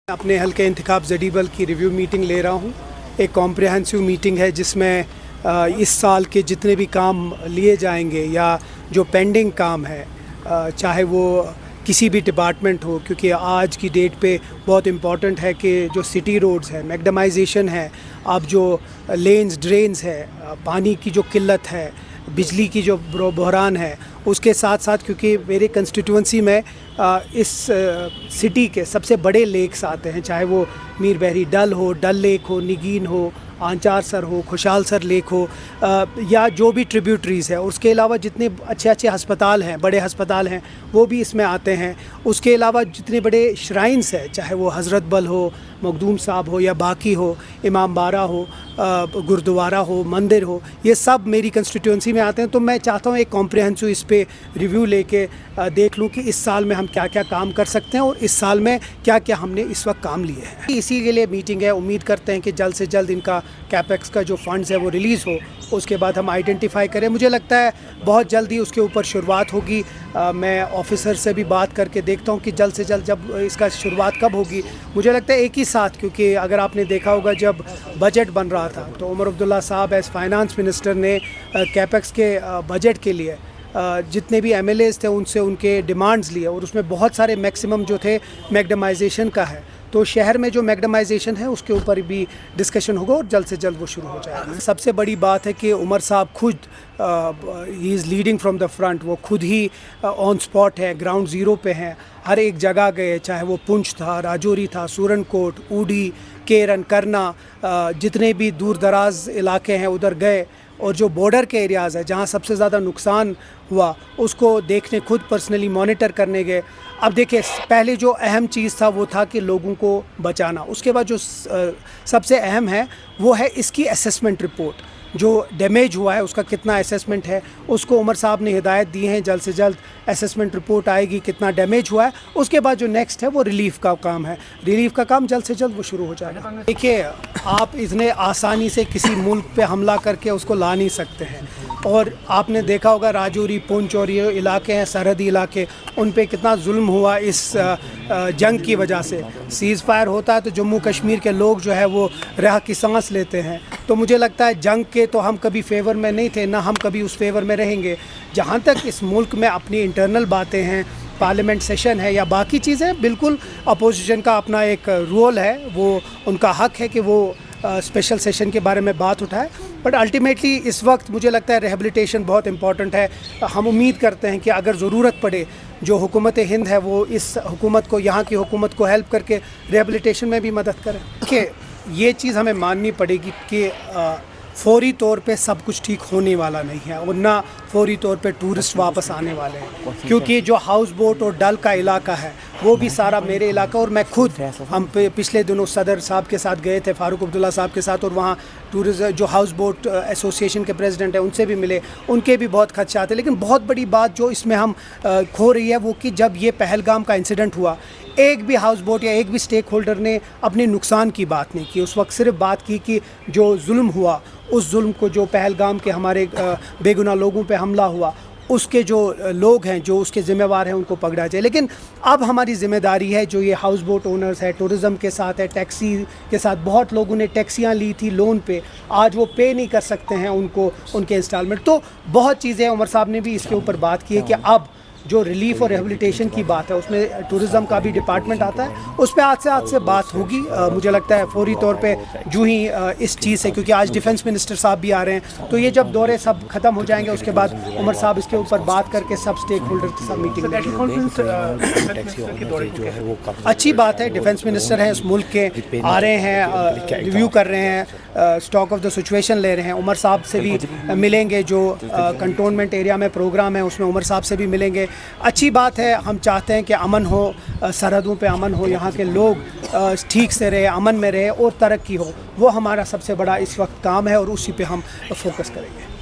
अपने हल्के इंतखाब जडीबल की रिव्यू मीटिंग ले रहा हूँ। एक कॉम्प्रिहेंसिव मीटिंग है जिसमें इस साल के जितने भी काम लिए जाएंगे या जो पेंडिंग काम है, चाहे वो किसी भी डिपार्टमेंट हो, क्योंकि आज की डेट पे बहुत इम्पॉर्टेंट है कि जो सिटी रोड्स है, मैकडमाइजेशन है, अब जो लेन्स ड्रेन्स है, पानी की जो किल्लत है, बिजली की जो बहरान है, उसके साथ साथ क्योंकि मेरे कंस्टिट्यूंसी में इस सिटी के सबसे बड़े लेक्स आते हैं, चाहे वो मीर बहरी डल हो, डल लेक हो, निगीन हो, आंचार सर हो, खुशहाल सर लेक हो, या जो भी ट्रिब्यूटरीज़ है। उसके अलावा जितने अच्छे अच्छे हस्पताल हैं, बड़े हस्पताल हैं, वो भी इसमें आते हैं। उसके अलावा जितने बड़े श्राइन्स हैं, चाहे वो हज़रत बल हो, मखदूम साहब हो, या बाकी हो, इमाम बारा हो, गुरुद्वारा हो, मंदिर हो, ये सब मेरी कंस्टिट्यूंसी में आते हैं। तो मैं चाहता हूँ एक कॉम्प्रिहेंसिव इस पे रिव्यू लेके देख लूँ कि इस साल में हम क्या क्या काम कर सकते हैं और इस साल में क्या क्या हमने इस वक्त काम लिए हैं। इसी के लिए मीटिंग है। उम्मीद करते हैं कि जल्द से जल्द इनका कैपेक्स का जो फंड्स है वो रिलीज़ हो, उसके बाद हम आइडेंटिफाई करें। मुझे लगता है बहुत जल्दी उसके ऊपर शुरुआत होगी। मैं ऑफिसर से भी बात करके देखता हूँ कि जल्द से जल्द जब इसका शुरुआत कब होगी। मुझे लगता है एक ही साथ, क्योंकि अगर आपने देखा होगा जब बजट बन रहा था तो उमर अब्दुल्ला साहब एज फाइनेंस मिनिस्टर ने कैपेक्स के बजट के लिए जितने भी एमएलएज थे उनसे उनके डिमांड्स लिए, और उसमें बहुत सारे मैक्सिमम जो थे मैकडमाइजेशन का है। तो शहर में जो मैकडमाइजेशन है उसके ऊपर भी डिस्कशन होगा और जल्द से जल्द वो शुरू हो जाएगा। सबसे बड़ी बात है कि उमर साहब खुद he is leading from the front. वो खुद ही ऑन स्पॉट है, ग्राउंड ज़ीरो पे हैं, हर एक जगह गए, चाहे वो पुंछ था, राजौरी था, सूरनकोट, ऊडी, केरन, करना, जितने भी दूर दराज इलाके हैं उधर गए, और जो बॉर्डर के एरियाज़ है जहाँ सबसे ज़्यादा नुकसान हुआ उसको देखने खुद पर्सनली मॉनिटर करने गए। अब देखिए, पहले जो अहम चीज़ था वो था कि लोगों को बचाना। उसके बाद जो सबसे अहम है वो है इसकी असेसमेंट रिपोर्ट। जो डैमेज हुआ है उसका कितना असेसमेंट है, उसको उमर साहब ने हिदायत दी है जल्द से जल्द असेसमेंट रिपोर्ट आएगी, कितना डैमेज हुआ है। उसके बाद जो नेक्स्ट है वो रिलीफ का काम है। रिलीफ का काम जल्द से जल्द वो शुरू हो जाएगा। देखिए, आप इतने आसानी से किसी मुल्क पे हमला करके उसको ला नहीं सकते हैं, और आपने देखा होगा राजौरी, पुंछ और ये इलाके हैं सरहदी इलाके, उन पे कितना जुल्म हुआ इस जंग की वजह से। सीज़ फायर होता है तो जम्मू कश्मीर के लोग जो है वो राह की सांस लेते हैं। तो मुझे लगता है जंग के तो हम कभी फेवर में नहीं थे, ना हम कभी उस फेवर में रहेंगे। जहाँ तक इस मुल्क में अपनी इंटरनल बातें हैं, पार्लियामेंट सेशन है या बाकी चीज़ें, बिल्कुल अपोजिशन का अपना एक रोल है, वो उनका हक है कि वो स्पेशल सेशन के बारे में बात उठाए। बट अल्टीमेटली इस वक्त मुझे लगता है रिहेबिलिटेशन बहुत इंपॉर्टेंट है। हम उम्मीद करते हैं कि अगर ज़रूरत पड़े जो हुकूमत हिंद है वो इस हुकूमत को, यहाँ की हुकूमत को हेल्प करके रिहेबिलिटेशन में भी मदद करे। कि ये चीज़ हमें माननी पड़ेगी कि फौरी तौर पे सब कुछ ठीक होने वाला नहीं है, और ना फौरी तौर पे टूरिस्ट वापस आने वाले हैं, क्योंकि जो हाउस बोट और डल का इलाका है वो भी सारा मेरे इलाका, और मैं खुद हम पिछले दिनों सदर साहब के साथ गए थे, फारूक अब्दुल्ला साहब के साथ, और वहाँ टूरिज्म जो हाउस बोट एसोसिएशन के प्रेसिडेंट हैं उनसे भी मिले, उनके भी बहुत खदशात हैं। लेकिन बहुत बड़ी बात जो इसमें हम खो रही है वो कि जब ये पहलगाम का इंसिडेंट हुआ, एक भी हाउस बोट या एक भी स्टेक होल्डर ने अपने नुकसान की बात नहीं की। उस वक्त सिर्फ बात की कि जो जुल्म हुआ, उस जुल्म को जो पहलगाम के हमारे बेगुनाह लोगों पे हमला हुआ, उसके जो लोग हैं जो उसके ज़िम्मेवार हैं उनको पकड़ा जाए। लेकिन अब हमारी ज़िम्मेदारी है, जो ये हाउस बोट ओनर्स है, टूरिज़म के साथ है, टैक्सी के साथ, बहुत लोगों ने टैक्सियाँ ली थी लोन पे, आज वो पे नहीं कर सकते हैं उनको उनके इंस्टॉलमेंट। तो बहुत चीज़ें उमर साहब ने भी इसके ऊपर बात की है कि अब जो रिलीफ और रिहेबिलिटेशन की बात है उसमें टूरिज़म का भी डिपार्टमेंट आता है, उस पर आज से बात होगी। मुझे लगता है फौरी तौर पे जो ही इस चीज़ से, क्योंकि आज डिफेंस मिनिस्टर साहब भी आ रहे हैं, तो ये जब दौरे सब ख़त्म हो जाएंगे उसके बाद उमर साहब इसके ऊपर बात करके सब स्टेक होल्डर के साथ मीटिंग करेंगे। अच्छी बात है, डिफेंस मिनिस्टर हैं इस मुल्क के, आ रहे हैं, रिव्यू कर रहे हैं, स्टॉक ऑफ द सिचुएशन ले रहे हैं। उमर साहब से भी मिलेंगे, जो कंटोनमेंट एरिया में प्रोग्राम है उसमें उमर साहब से भी मिलेंगे। अच्छी बात है, हम चाहते हैं कि अमन हो, सरहदों पे अमन हो, यहाँ के लोग ठीक से रहे, अमन में रहे और तरक्की हो। वो हमारा सबसे बड़ा इस वक्त काम है और उसी पे हम फोकस करेंगे।